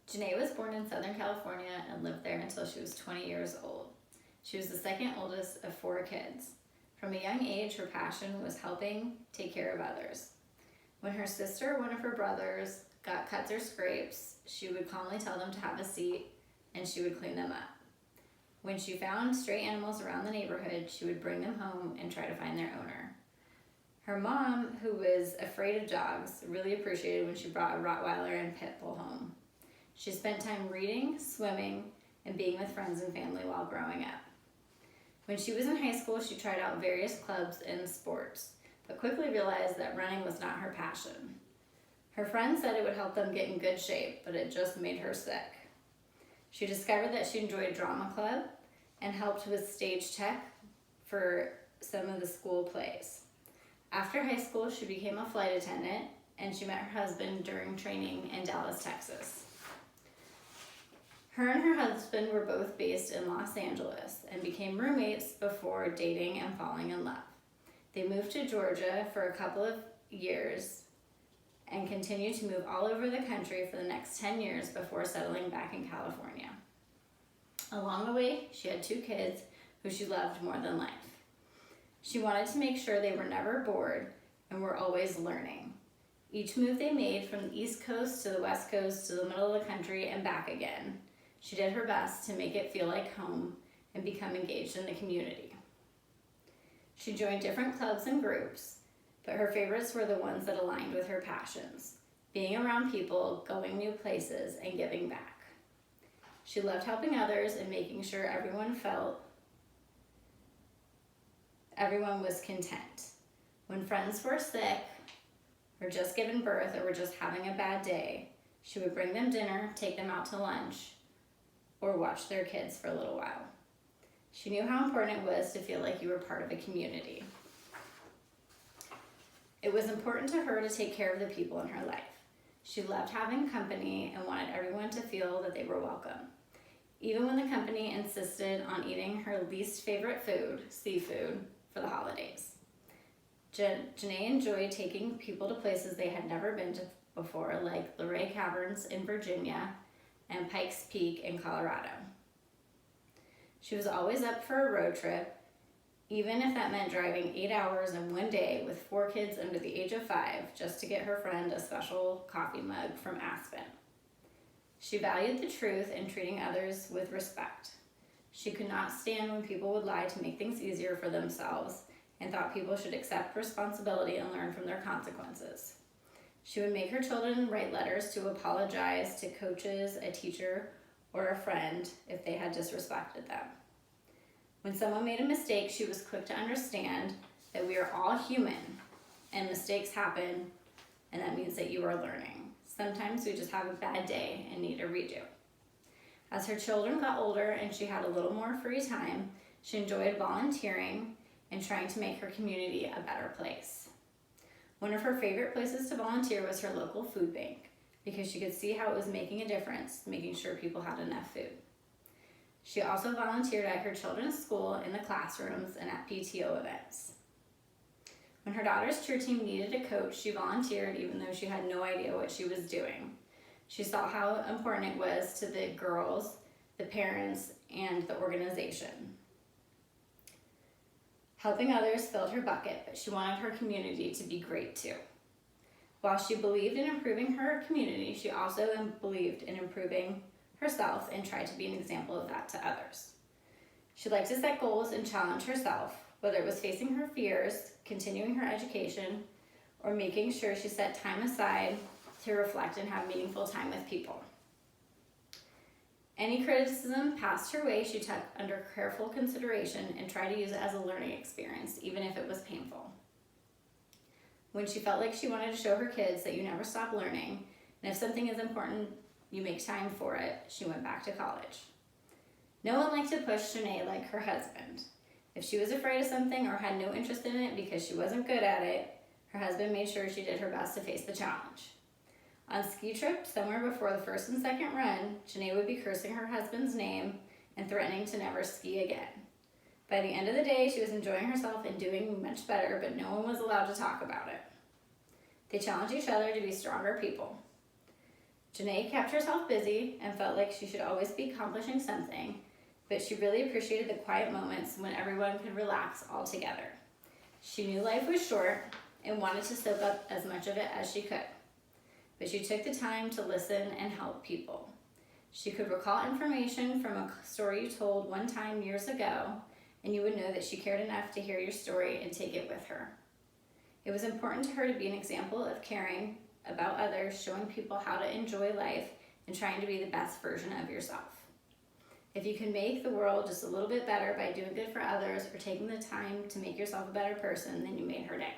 Janae was born in Southern California and lived there until she was 20 years old. She was the second oldest of 4 kids. From a young age, her passion was helping take care of others. When her sister or one of her brothers got cuts or scrapes, she would calmly tell them to have a seat and she would clean them up. When she found stray animals around the neighborhood, she would bring them home and try to find their owner. Her mom, who was afraid of dogs, really appreciated when she brought a Rottweiler and pit bull home. She spent time reading, swimming, and being with friends and family while growing up. When she was in high school, she tried out various clubs and sports, but quickly realized that running was not her passion. Her friends said it would help them get in good shape, but it just made her sick. She discovered that she enjoyed drama club and helped with stage tech for some of the school plays. After high school, she became a flight attendant and she met her husband during training in Dallas, Texas. Her and her husband were both based in Los Angeles and became roommates before dating and falling in love. They moved to Georgia for a couple of years and continued to move all over the country for the next 10 years before settling back in California. Along the way, she had 2 kids who she loved more than life. She wanted to make sure they were never bored and were always learning. Each move they made, from the East Coast to the West Coast to the middle of the country and back again, she did her best to make it feel like home and become engaged in the community. She joined different clubs and groups, but her favorites were the ones that aligned with her passions: being around people, going new places, and giving back. She loved helping others and making sure everyone was content. When friends were sick, or just given birth, or were just having a bad day, she would bring them dinner, take them out to lunch, or watch their kids for a little while. She knew how important it was to feel like you were part of a community. It was important to her to take care of the people in her life. She loved having company and wanted everyone to feel that they were welcome, even when the company insisted on eating her least favorite food, seafood, for the holidays. Janae enjoyed taking people to places they had never been to before, like Luray Caverns in Virginia and Pikes Peak in Colorado. She was always up for a road trip, even if that meant driving 8 hours in one day with 4 kids under the age of 5 just to get her friend a special coffee mug from Aspen. She valued the truth and treating others with respect. She could not stand when people would lie to make things easier for themselves and thought people should accept responsibility and learn from their consequences. She would make her children write letters to apologize to coaches, a teacher, or a friend if they had disrespected them. When someone made a mistake, she was quick to understand that we are all human and mistakes happen, and that means that you are learning. Sometimes we just have a bad day and need a redo. As her children got older and she had a little more free time, she enjoyed volunteering and trying to make her community a better place. One of her favorite places to volunteer was her local food bank, because she could see how it was making a difference, making sure people had enough food. She also volunteered at her children's school, in the classrooms, and at PTO events. When her daughter's cheer team needed a coach, she volunteered even though she had no idea what she was doing. She saw how important it was to the girls, the parents, and the organization. Helping others filled her bucket, but she wanted her community to be great too. While she believed in improving her community, she also believed in improving herself and tried to be an example of that to others. She liked to set goals and challenge herself, whether it was facing her fears, continuing her education, or making sure she set time aside to reflect and have meaningful time with people. Any criticism passed her way, she took under careful consideration and tried to use it as a learning experience, even if it was painful. When she felt like she wanted to show her kids that you never stop learning, and if something is important, you make time for it, she went back to college. No one liked to push Janae like her husband. If she was afraid of something or had no interest in it because she wasn't good at it, her husband made sure she did her best to face the challenge. On ski trips, somewhere before the first and second run, Janae would be cursing her husband's name and threatening to never ski again. By the end of the day, she was enjoying herself and doing much better, but no one was allowed to talk about it. They challenged each other to be stronger people. Janae kept herself busy and felt like she should always be accomplishing something, but she really appreciated the quiet moments when everyone could relax all together. She knew life was short and wanted to soak up as much of it as she could, but she took the time to listen and help people. She could recall information from a story you told one time years ago, and you would know that she cared enough to hear your story and take it with her. It was important to her to be an example of caring about others, showing people how to enjoy life, and trying to be the best version of yourself. If you can make the world just a little bit better by doing good for others or taking the time to make yourself a better person, then you made her day.